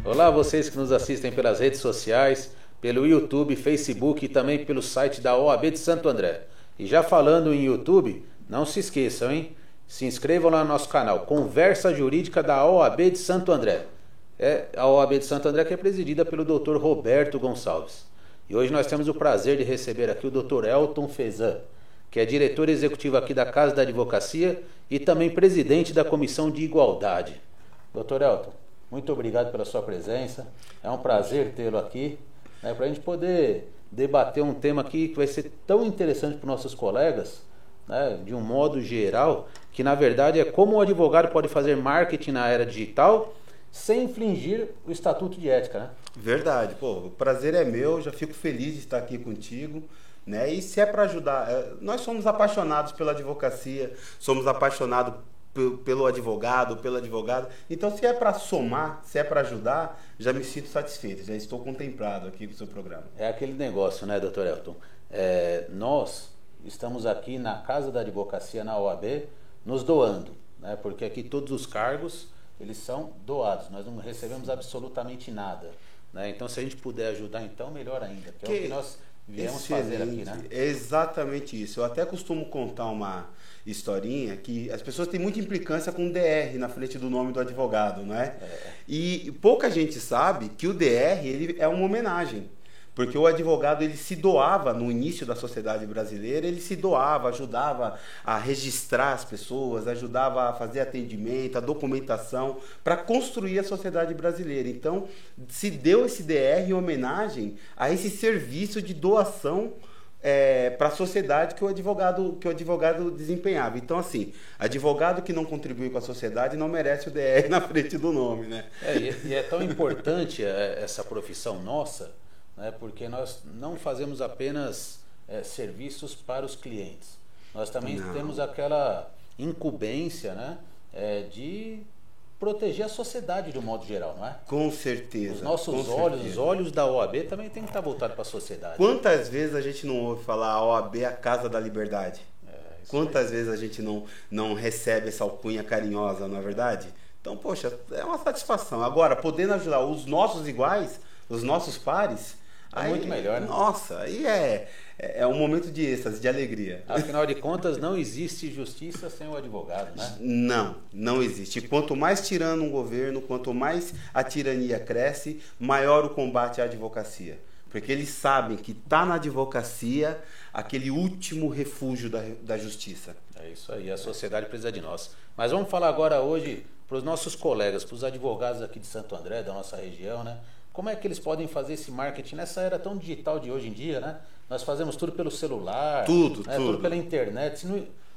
Olá, vocês que nos assistem pelas redes sociais, pelo YouTube, Facebook e também pelo site da OAB de Santo André. E já falando em YouTube, não se esqueçam, hein? Se inscrevam lá no nosso canal, Conversa Jurídica da OAB de Santo André. É a OAB de Santo André que é presidida pelo Dr. Roberto Gonçalves. E hoje nós temos o prazer de receber aqui o Dr. Elton Fezan, que é diretor executivo aqui da Casa da Advocacia e também presidente da Comissão de Igualdade. Dr. Elton, muito obrigado pela sua presença. É um prazer tê-lo aqui, né, para a gente poder debater um tema aqui que vai ser tão interessante para os nossos colegas, né, de um modo geral, que na verdade é como o advogado pode fazer marketing na era digital sem infringir o Estatuto de Ética, né? Verdade, pô, o prazer é meu, já fico feliz de estar aqui contigo, né? E se é para ajudar, nós somos apaixonados pela advocacia, somos apaixonados pelo advogado, pela advogada. Então, se é para somar, se é para ajudar, já me sinto satisfeito, já estou contemplado aqui com o seu programa. É aquele negócio, né, doutor Elton? Nós estamos aqui na Casa da Advocacia, na OAB, nos doando, né? Porque aqui todos os cargos, eles são doados, nós não recebemos absolutamente nada, né? Então, se a gente puder ajudar, então, melhor ainda, que é o que nós viemos fazer aqui, né? É exatamente isso. Eu até costumo contar uma historinha que as pessoas têm muita implicância com o DR na frente do nome do advogado, não é? E pouca gente sabe que o DR ele é uma homenagem, porque o advogado ele se doava no início da sociedade brasileira, ele se doava, ajudava a registrar as pessoas, ajudava a fazer atendimento, a documentação para construir a sociedade brasileira. Então, se deu esse DR em homenagem a esse serviço de doação para a sociedade que o advogado desempenhava. Então, assim, advogado que não contribui com a sociedade não merece o DR na frente do nome, né? E é tão importante essa profissão nossa, né, porque nós não fazemos apenas serviços para os clientes. Nós também temos aquela incumbência, né, de proteger a sociedade de um modo geral, não é? Com certeza. Os nossos olhos, os olhos da OAB também tem que estar voltados para a sociedade. Quantas vezes a gente não ouve falar a OAB é a Casa da Liberdade? Quantas vezes a gente não recebe essa alcunha carinhosa, não é verdade? Então, poxa, é uma satisfação. Agora, podendo ajudar os nossos iguais, os nossos pares, aí, muito melhor, né? Nossa, aí é um momento de êxtase, de alegria. Afinal de contas, não existe justiça sem o advogado, né? Não existe. Quanto mais tirano um governo, quanto mais a tirania cresce, maior o combate à advocacia. Porque eles sabem que está na advocacia aquele último refúgio da justiça. É isso aí, a sociedade precisa de nós. Mas vamos falar agora hoje para os nossos colegas, para os advogados aqui de Santo André, da nossa região, né? Como é que eles podem fazer esse marketing nessa era tão digital de hoje em dia, né? Nós fazemos tudo pelo celular, tudo pela internet.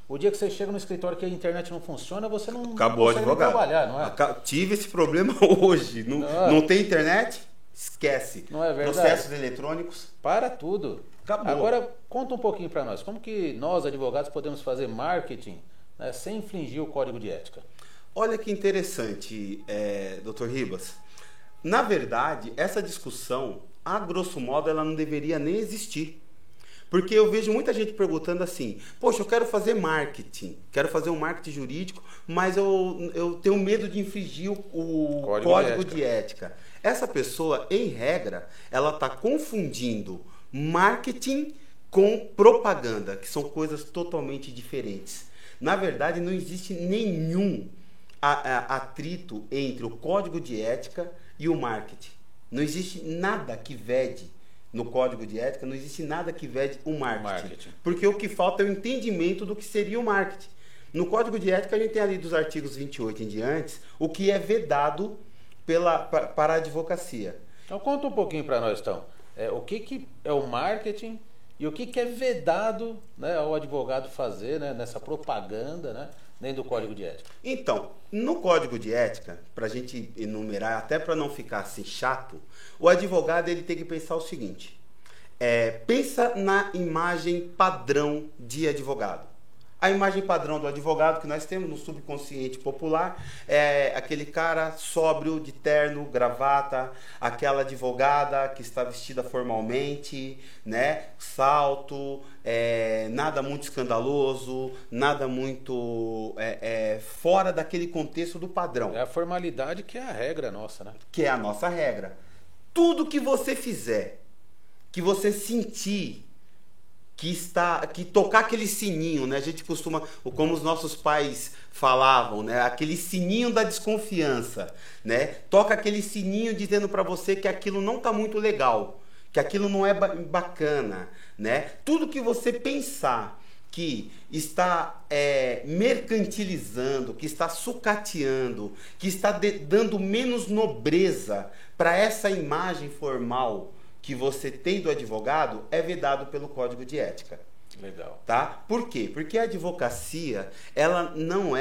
O dia que você chega no escritório que a internet não funciona, você não acabou consegue advogado. Trabalhar, não é? Tive esse problema hoje. Não tem internet? Esquece. Não é verdade? Processos eletrônicos? Para tudo. Acabou. Agora, conta um pouquinho para nós. Como que nós, advogados, podemos fazer marketing, né, sem infringir o Código de Ética? Olha que interessante, Dr. Ribas. Na verdade, essa discussão, a grosso modo, ela não deveria nem existir. Porque eu vejo muita gente perguntando assim, poxa, eu quero fazer marketing, quero fazer um marketing jurídico, mas eu tenho medo de infringir o Código de Ética. Essa pessoa, em regra, ela está confundindo marketing com propaganda, que são coisas totalmente diferentes. Na verdade, não existe nenhum atrito entre o Código de Ética e o marketing. Não existe nada que vede no Código de Ética, não existe nada que vede o marketing. Porque o que falta é o entendimento do que seria o marketing. No Código de Ética, a gente tem ali dos artigos 28 em diante, o que é vedado para a advocacia. Então, conta um pouquinho para nós, então. O que é o marketing e o que é vedado, né, ao advogado fazer, né, nessa propaganda, né, dentro do Código de Ética? Então, no Código de Ética, para a gente enumerar, até para não ficar assim chato, o advogado ele tem que pensar o seguinte: pensa na imagem padrão de advogado. A imagem padrão do advogado que nós temos no subconsciente popular é aquele cara sóbrio, de terno, gravata, aquela advogada que está vestida formalmente, né? Salto, nada muito escandaloso, nada muito fora daquele contexto do padrão. É a formalidade que é a regra nossa, né? Que é a nossa regra. Tudo que você fizer, que você sentir que tocar aquele sininho, né? A gente costuma, como os nossos pais falavam, né? Aquele sininho da desconfiança, né? Toca aquele sininho dizendo para você que aquilo não tá muito legal, que aquilo não é bacana, né? Tudo que você pensar que está mercantilizando, que está sucateando, que está dando menos nobreza para essa imagem formal que você tem do advogado, é vedado pelo Código de Ética. Legal. Tá? Por quê? Porque a advocacia, ela não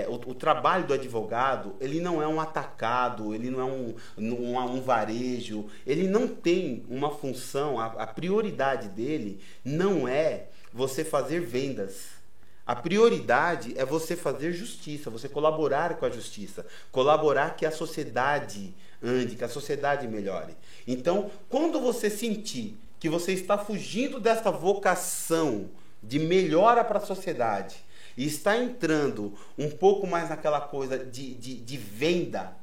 o trabalho do advogado, ele não é um atacado, ele não é um varejo, ele não tem uma função, a prioridade dele não é você fazer vendas. A prioridade é você fazer justiça, você colaborar com a justiça, colaborar que a sociedade ande, que a sociedade melhore. Então, quando você sentir que você está fugindo dessa vocação de melhora para a sociedade e está entrando um pouco mais naquela coisa de venda,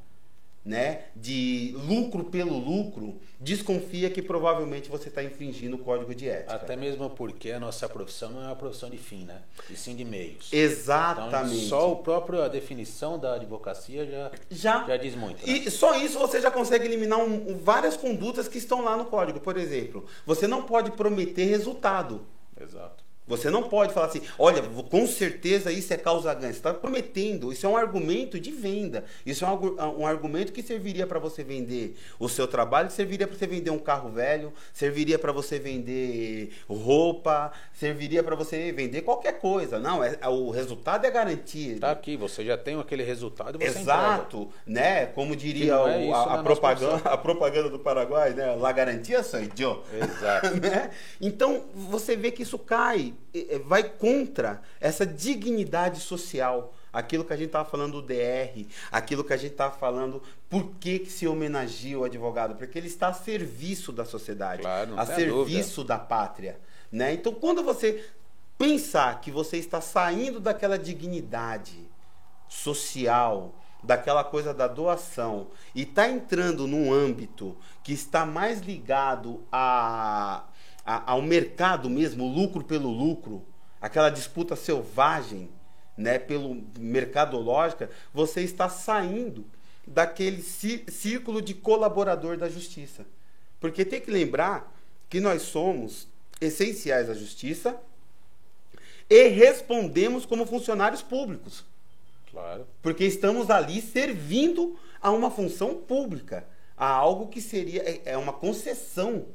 né, de lucro pelo lucro, desconfia que provavelmente você está infringindo o Código de Ética. Até mesmo porque a nossa profissão não é uma profissão de fim, né? E sim de meios. Exatamente. Então, só a definição da advocacia já diz muito. Né? E só isso você já consegue eliminar várias condutas que estão lá no Código. Por exemplo, você não pode prometer resultado. Exato. Você não pode falar assim, olha, com certeza isso é causa-ganho. Você está prometendo, isso é um argumento de venda. Isso é um argumento que serviria para você vender o seu trabalho, serviria para você vender um carro velho, serviria para você vender roupa, serviria para você vender qualquer coisa. Não, o resultado é garantido. Está aqui, você já tem aquele resultado e você Exato, entrega. né? Como diria a propaganda do Paraguai, né? La garantia soy yo. Exato. Né? Então, você vê que isso vai contra essa dignidade social, aquilo que a gente estava falando do DR, aquilo que a gente estava falando, por que se homenageia o advogado? Porque ele está a serviço da sociedade, claro, a serviço da pátria, né? Então, quando você pensar que você está saindo daquela dignidade social, daquela coisa da doação, e está entrando num âmbito que está mais ligado ao mercado mesmo, lucro pelo lucro, aquela disputa selvagem, né, pelo mercadológica, você está saindo daquele círculo de colaborador da justiça. Porque tem que lembrar que nós somos essenciais à justiça e respondemos como funcionários públicos. Claro. Porque estamos ali servindo a uma função pública, a algo que seria uma concessão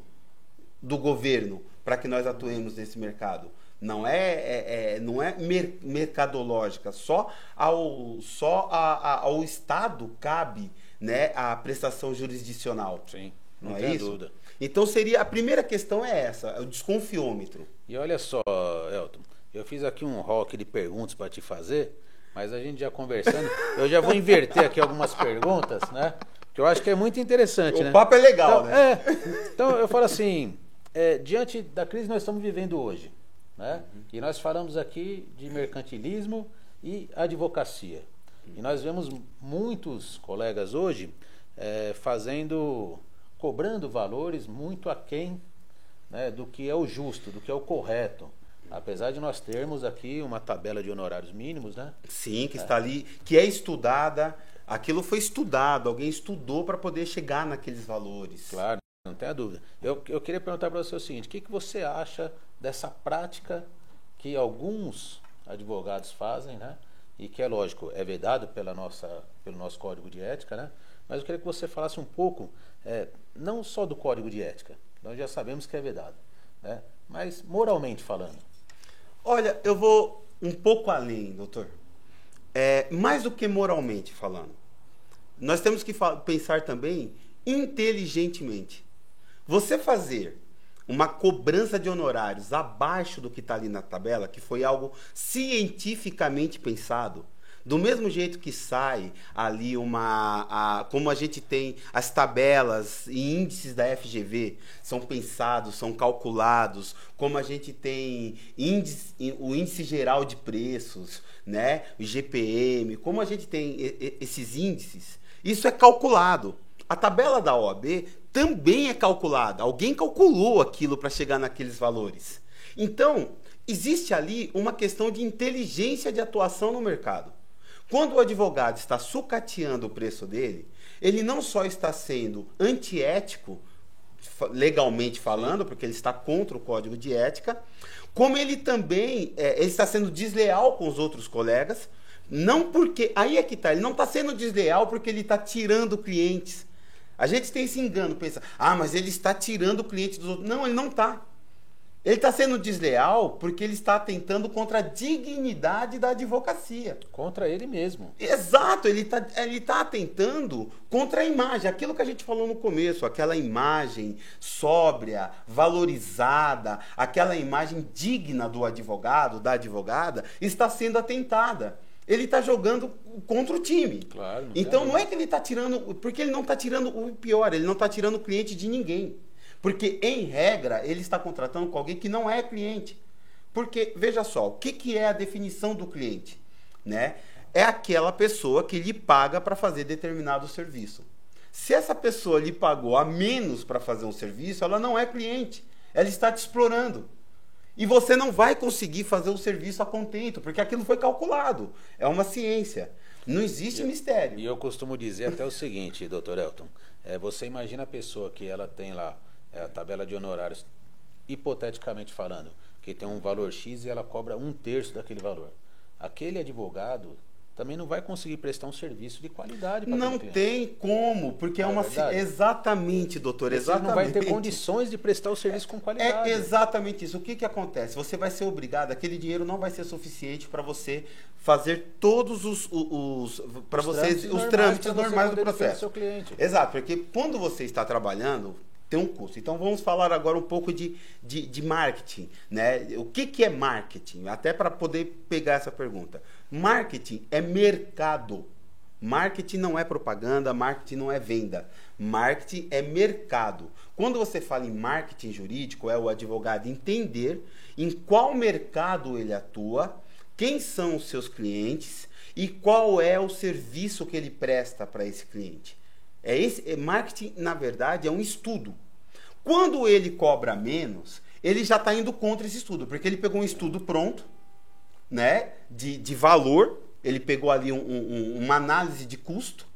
do governo para que nós atuemos nesse mercado. Não é mercadológica, só ao Estado cabe, né, a prestação jurisdicional. Sim, não tem é isso? dúvida. Então a primeira questão é essa, é o desconfiômetro. E olha só, Elton, eu fiz aqui um rock de perguntas para te fazer, mas a gente já conversando, eu já vou inverter aqui algumas perguntas, né? Que eu acho que é muito interessante, né? O papo é legal, então, né? Então eu falo assim, diante da crise que nós estamos vivendo hoje, né? E nós falamos aqui de mercantilismo e advocacia. E nós vemos muitos colegas hoje cobrando valores muito aquém, né, do que é o justo, do que é o correto. Apesar de nós termos aqui uma tabela de honorários mínimos, né? Sim, que está ali, que é estudada. Aquilo foi estudado, alguém estudou para poder chegar naqueles valores. Claro, não tenha dúvida. Eu queria perguntar para você o seguinte, o que você acha dessa prática que alguns advogados fazem, né? E que, é lógico, é vedado pelo nosso Código de Ética, né? Mas eu queria que você falasse um pouco, não só do Código de Ética, nós já sabemos que é vedado, né? Mas moralmente falando. Olha, eu vou um pouco além, doutor. Mais do que moralmente falando. Nós temos que pensar também inteligentemente. Você fazer uma cobrança de honorários abaixo do que está ali na tabela, que foi algo cientificamente pensado, do mesmo jeito que sai ali como a gente tem as tabelas e índices da FGV, são pensados, são calculados, como a gente tem o índice geral de preços, né? O IGPM, como a gente tem esses índices, isso é calculado. A tabela da OAB também é calculada. Alguém calculou aquilo para chegar naqueles valores. Então, existe ali uma questão de inteligência de atuação no mercado. Quando o advogado está sucateando o preço dele, ele não só está sendo antiético, legalmente falando, porque ele está contra o código de ética, como ele também ele está sendo desleal com os outros colegas, não porque... Aí é que está, ele não está sendo desleal porque ele está tirando clientes. A gente tem esse engano, pensa, mas ele está tirando o cliente dos outros. Não, ele não está. Ele está sendo desleal porque ele está atentando contra a dignidade da advocacia. Contra ele mesmo. Exato, ele tá atentando contra a imagem, aquilo que a gente falou no começo, aquela imagem sóbria, valorizada, aquela imagem digna do advogado, da advogada, está sendo atentada. Ele está jogando contra o time. Claro, então não é que ele está tirando, porque ele não está tirando o pior, ele não está tirando o cliente de ninguém. Porque, em regra, ele está contratando com alguém que não é cliente. Porque, veja só, o que é a definição do cliente? Né? É aquela pessoa que lhe paga para fazer determinado serviço. Se essa pessoa lhe pagou a menos para fazer um serviço, ela não é cliente. Ela está te explorando. E você não vai conseguir fazer o serviço a contento, porque aquilo foi calculado. É uma ciência. Não existe mistério. E eu costumo dizer até o seguinte, doutor Elton. Você imagina a pessoa que ela tem lá a tabela de honorários, hipoteticamente falando, que tem um valor X e ela cobra 1/3 daquele valor. Aquele advogado também não vai conseguir prestar um serviço de qualidade para Não tem como, porque é uma... Exatamente, doutor, exatamente. Não vai ter condições de prestar o serviço com qualidade. É exatamente isso. O que acontece? Você vai ser obrigado, aquele dinheiro não vai ser suficiente para você fazer todos os trâmites normais do processo. Seu cliente. Exato, porque quando você está trabalhando, tem um custo. Então vamos falar agora um pouco de marketing, né? O que é marketing? Até para poder pegar essa pergunta. Marketing é mercado. Marketing não é propaganda, marketing não é venda. Marketing é mercado. Quando você fala em marketing jurídico, é o advogado entender em qual mercado ele atua, quem são os seus clientes e qual é o serviço que ele presta para esse cliente. Marketing, na verdade, é um estudo. Quando ele cobra menos, ele já está indo contra esse estudo, porque ele pegou um estudo pronto, né, de valor, ele pegou ali uma análise de custo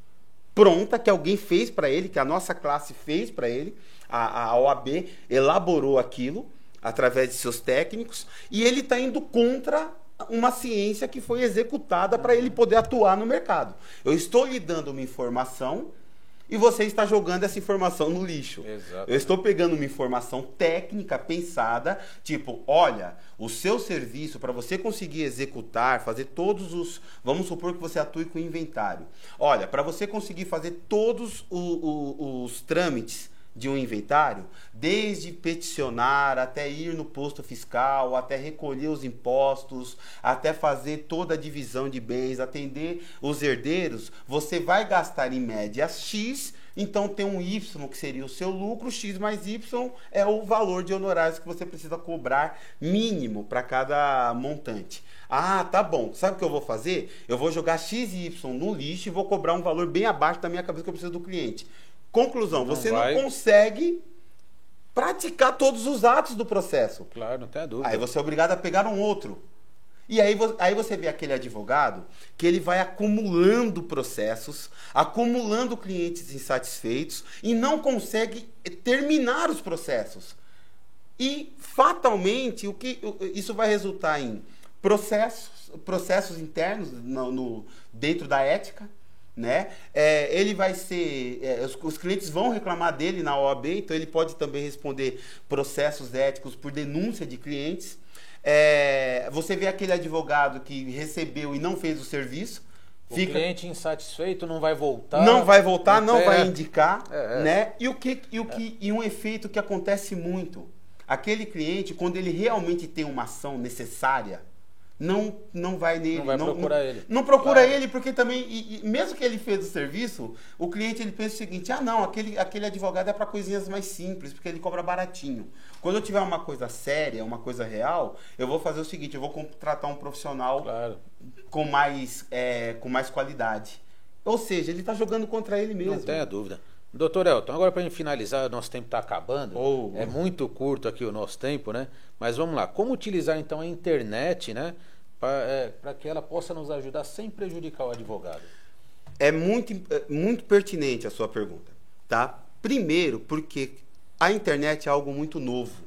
pronta que alguém fez para ele, que a nossa classe fez para ele, a OAB elaborou aquilo através de seus técnicos, e ele está indo contra uma ciência que foi executada para ele poder atuar no mercado. Eu estou lhe dando uma informação e você está jogando essa informação no lixo. Exato. Eu estou pegando uma informação técnica pensada, tipo, olha, o seu serviço, para você conseguir executar, fazer todos os... Vamos supor que você atue com inventário. Olha, para você conseguir fazer todos os trâmites de um inventário, desde peticionar, até ir no posto fiscal, até recolher os impostos, até fazer toda a divisão de bens, atender os herdeiros, você vai gastar em média X, então tem um Y que seria o seu lucro, X mais Y é o valor de honorários que você precisa cobrar mínimo para cada montante. Tá bom. Sabe o que eu vou fazer? Eu vou jogar X e Y no lixo e vou cobrar um valor bem abaixo da minha cabeça que eu preciso do cliente. Conclusão, você não consegue praticar todos os atos do processo. Claro, não tem dúvida. Aí você é obrigado a pegar um outro. E aí você vê aquele advogado que ele vai acumulando processos, acumulando clientes insatisfeitos e não consegue terminar os processos. E, fatalmente, isso vai resultar em processos internos dentro da ética, né? Ele vai ser... os clientes vão reclamar dele na OAB, então ele pode também responder processos éticos por denúncia de clientes. Você vê aquele advogado que recebeu e não fez o serviço. O cliente insatisfeito não vai voltar. Não vai voltar, não vai indicar. Né? E um efeito que acontece muito. aquele cliente, quando ele realmente tem uma ação necessária, não vai nele. Não vai procurar ele. Não procura Claro. ele, porque também, mesmo que ele fez o serviço, o cliente ele pensa o seguinte, não, aquele advogado é para coisinhas mais simples, porque ele cobra baratinho. Quando eu tiver uma coisa séria, uma coisa real, eu vou fazer o seguinte, eu vou contratar um profissional Claro. com mais qualidade. Ou seja, ele está jogando contra ele mesmo. Não tenha dúvida. Doutor Elton, agora para finalizar, nosso tempo está acabando. É muito curto aqui o nosso tempo, né? Mas vamos lá. Como utilizar então a internet, né? Para que ela possa nos ajudar sem prejudicar o advogado? É muito pertinente a sua pergunta, tá? Primeiro, porque a internet é algo muito novo.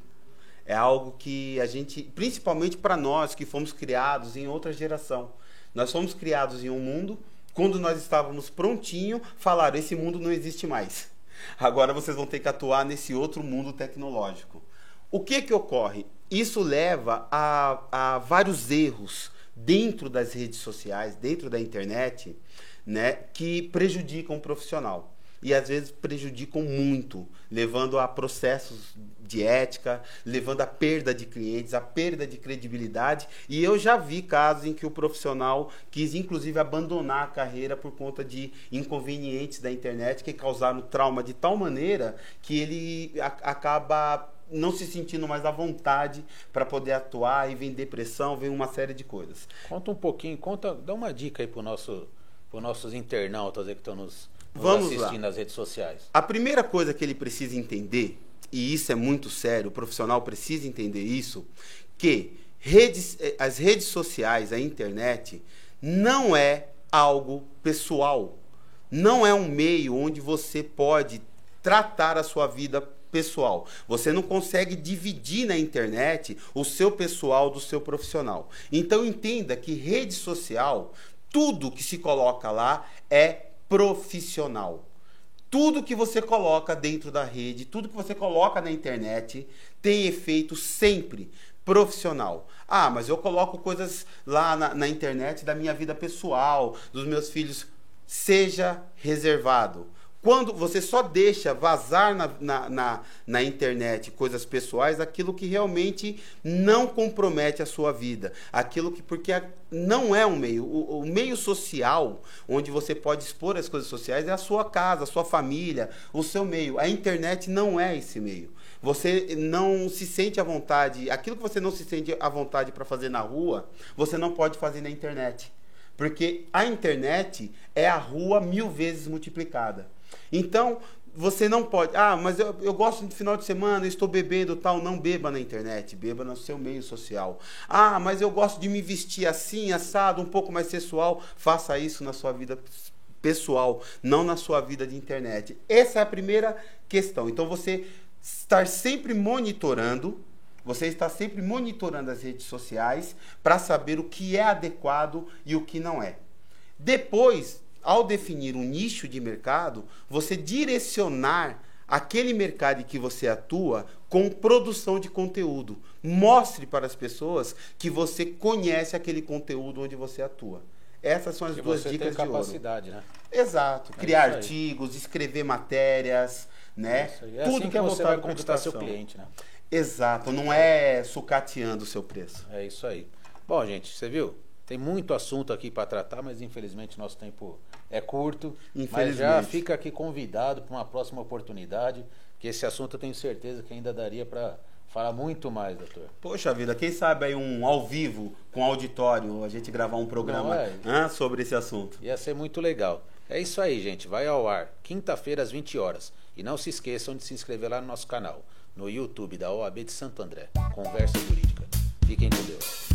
É algo que a gente, principalmente para nós que fomos criados em outra geração. Nós fomos criados em um mundo. Quando nós estávamos prontinho, falaram, esse mundo não existe mais. Agora vocês vão ter que atuar nesse outro mundo tecnológico. O que ocorre? Isso leva a vários erros dentro das redes sociais, dentro da internet, né, que prejudicam o profissional. E às vezes prejudicam muito, levando a processos de ética, levando a perda de clientes, a perda de credibilidade. E eu já vi casos em que o profissional quis, inclusive, abandonar a carreira por conta de inconvenientes da internet que causaram trauma de tal maneira que ele acaba não se sentindo mais à vontade para poder atuar e vem depressão, vem uma série de coisas. Conta um pouquinho, dá uma dica aí para os nossos internautas aí que estão nos assistindo nas redes sociais. A primeira coisa que ele precisa entender, e isso é muito sério, o profissional precisa entender isso, que as redes sociais, a internet, não é algo pessoal. Não é um meio onde você pode tratar a sua vida pessoal. Você não consegue dividir na internet o seu pessoal do seu profissional. Então entenda que rede social, tudo que se coloca lá é profissional. Tudo que você coloca dentro da rede, tudo que você coloca na internet tem efeito sempre profissional. Mas eu coloco coisas lá na internet da minha vida pessoal, dos meus filhos. Seja reservado. Quando você só deixa vazar na internet coisas pessoais, aquilo que realmente não compromete a sua vida. Porque não é um meio. O meio social, onde você pode expor as coisas sociais, é a sua casa, a sua família, o seu meio. A internet não é esse meio. Você não se sente à vontade. Aquilo que você não se sente à vontade para fazer na rua, você não pode fazer na internet. Porque a internet é a rua 1000 vezes multiplicada. Então, você não pode... mas eu gosto de final de semana, eu estou bebendo tal. Não beba na internet, beba no seu meio social. Mas eu gosto de me vestir assim, assado, um pouco mais sensual. Faça isso na sua vida pessoal, não na sua vida de internet. Essa é a primeira questão. Então, você está sempre monitorando as redes sociais para saber o que é adequado e o que não é. Depois, ao definir um nicho de mercado, você direcionar aquele mercado em que você atua com produção de conteúdo. Mostre para as pessoas que você conhece aquele conteúdo onde você atua. Essas são as duas dicas de ouro. Capacidade, né? Exato. Criar artigos, escrever matérias, né? Tudo assim que você vai conquistar seu cliente, né? Exato. Não é sucateando o seu preço. É isso aí. Bom, gente, você viu? Tem muito assunto aqui para tratar, mas infelizmente nosso tempo é curto. Mas já fica aqui convidado para uma próxima oportunidade, que esse assunto eu tenho certeza que ainda daria para falar muito mais, doutor. Poxa vida, quem sabe aí um ao vivo com auditório, a gente gravar um programa sobre esse assunto. Ia ser muito legal. É isso aí, gente. Vai ao ar, quinta-feira às 20 horas. E não se esqueçam de se inscrever lá no nosso canal, no YouTube da OAB de Santo André. Conversa Jurídica. Fiquem com Deus.